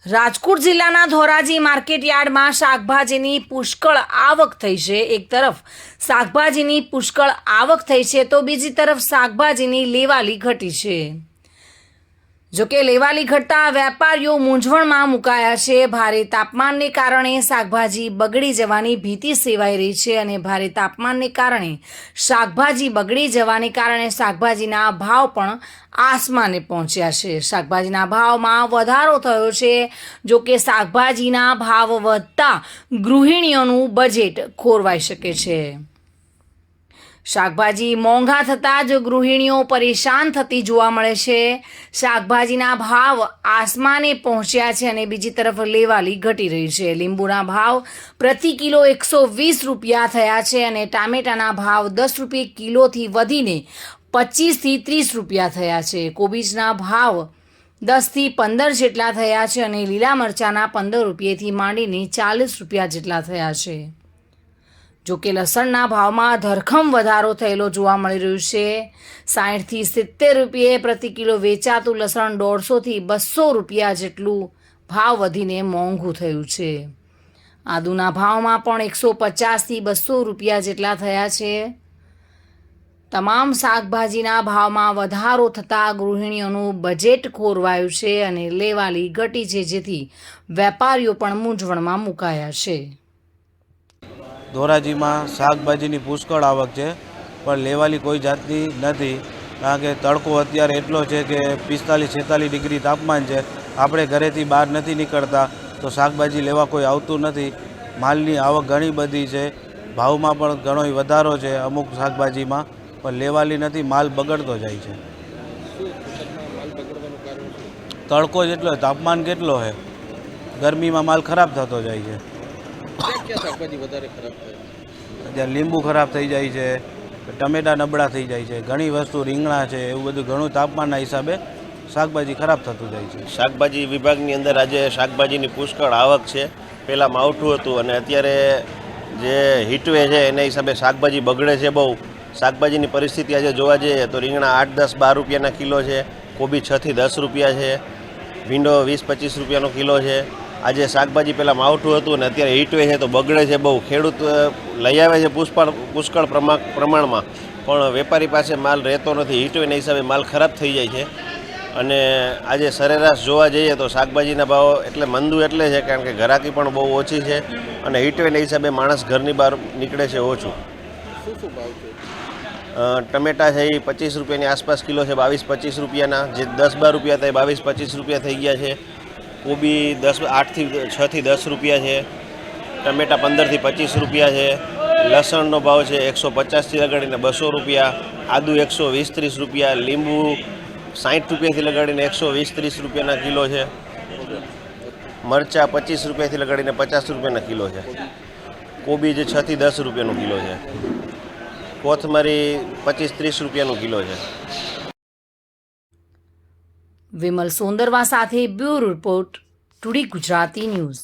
રાજકોટ જિલ્લાના ધોરાજી માર્કેટયાર્ડમાં શાકભાજીની પુષ્કળ આવક થઈ છે। એક તરફ શાકભાજીની પુષ્કળ આવક થઈ છે તો બીજી તરફ શાકભાજીની લેવાલી ઘટી છે। જોકે લેવાલી ઘટતા વેપારીઓ મૂંઝવણમાં મુકાયા છે। ભારે તાપમાનને કારણે શાકભાજી બગડી જવાની ભીતિ સેવાઈ રહી છે અને ભારે તાપમાનને કારણે શાકભાજી બગડી જવાને કારણે શાકભાજીના ભાવ પણ આસમાને પહોંચ્યા છે। શાકભાજીના ભાવમાં વધારો થયો છે। જોકે શાકભાજીના ભાવ વધતા ગૃહિણીઓનું બજેટ ખોરવાઈ શકે છે। શાકભાજી મોંઘા થતાં જ ગૃહિણીઓ પરેશાન થતી જોવા મળે છે। શાકભાજીના ભાવ આસમાને પહોંચ્યા છે અને બીજી તરફ લેવાલી ઘટી રહી છે। લીંબુના ભાવ પ્રતિ કિલો 120 રૂપિયા થયા છે અને ટામેટાના ભાવ 10 રૂપિયા કિલોથી વધીને 25 થી 30 રૂપિયા થયા છે। કોબીજના ભાવ 10 થી 15 જેટલા થયા છે અને લીલા મરચાંના 15 રૂપિયાથી માંડીને 40 રૂપિયા જેટલા થયા છે। જોકે લસણના ભાવમાં ધરખમ વધારો થયેલો જોવા મળી રહ્યો છે। 60 થી 70 રૂપિયે પ્રતિ કિલો વેચાતું લસણ 150 થી 200 રૂપિયા જેટલું ભાવ વધીને મોંઘું થયું છે। આદુના ભાવમાં પણ 150 થી 200 રૂપિયા જેટલા થયા છે। તમામ શાકભાજીના ભાવમાં વધારો થતાં ગૃહિણીઓનું બજેટ ખોરવાયું છે અને લેવાલી ઘટી છે, જેથી વેપારીઓ પણ મૂંઝવણમાં મુકાયા છે। ધોરાજીમાં શાકભાજીની પુષ્કળ આવક છે, પણ લેવાલી કોઈ જાતની નથી, કારણ કે તડકો અત્યારે એટલો છે કે 45-46 ડિગ્રી તાપમાન છે। આપણે ઘરેથી બહાર નથી નીકળતા તો શાકભાજી લેવા કોઈ આવતું નથી। માલની આવક ઘણી બધી છે, ભાવમાં પણ ઘણો વધારો છે અમુક શાકભાજીમાં, પણ લેવાલી નથી, માલ બગડતો જાય છે। તડકો જ એટલો, તાપમાન કેટલો છે, ગરમીમાં માલ ખરાબ થતો જાય છે। શાકભાજી વધારે ખરાબ થાય, અત્યારે લીંબુ ખરાબ થઈ જાય છે, ટમેટા નબળા થઈ જાય છે, ઘણી વસ્તુ રીંગણા છે, એવું બધું ઘણું તાપમાનના હિસાબે શાકભાજી ખરાબ થતું જાય છે। શાકભાજી વિભાગની અંદર આજે શાકભાજીની પુષ્કળ આવક છે। પહેલાં માવઠું હતું અને અત્યારે જે હીટવે છે એના હિસાબે શાકભાજી બગડે છે બહુ। શાકભાજીની પરિસ્થિતિ આજે જોવા જઈએ તો રીંગણા 8-10-12 રૂપિયાના કિલો છે, કોબી 6 થી 10 રૂપિયા છે, ભીંડો 20-25 રૂપિયાનો કિલો છે। આજે શાકભાજી પહેલાં માવઠું હતું અને અત્યારે હીટવે છે તો બગડે છે બહુ। ખેડૂત લઈ આવે છે પુષ્કળ પ્રમાણમાં, પણ વેપારી પાસે માલ રહેતો નથી, હીટવેના હિસાબે માલ ખરાબ થઈ જાય છે। અને આજે સરેરાશ જોવા જઈએ તો શાકભાજીના ભાવ એટલે મંદું એટલે છે કારણ કે ઘરાકી પણ બહુ ઓછી છે અને હીટવેના હિસાબે માણસ ઘરની બહાર નીકળે છે ઓછું। શું ભાવ છે? ટમેટા છે એ 25 રૂપિયાની આસપાસ કિલો છે, 22-25 રૂપિયાના, જે 10-12 રૂપિયા થાય 22-25 રૂપિયા થઈ ગયા છે। કોબી 8 થી 6 થી 10 રૂપિયા છે, ટમેટા 15 થી 25 રૂપિયા છે, લસણનો ભાવ છે 150 થી લગાડીને 200 રૂપિયા, આદુ 120-30 રૂપિયા, લીંબુ 60 રૂપિયાથી લગાડીને 120-30 રૂપિયાના કિલો છે, મરચાં 25 રૂપિયાથી લગાડીને 50 રૂપિયાના કિલો છે, કોબી જે 6 થી 10 રૂપિયાનો કિલો છે, કોથમરી 25-30 રૂપિયાનો કિલો છે। વિમલ સોંદરવા સાથે bureau report, today Gujarati news.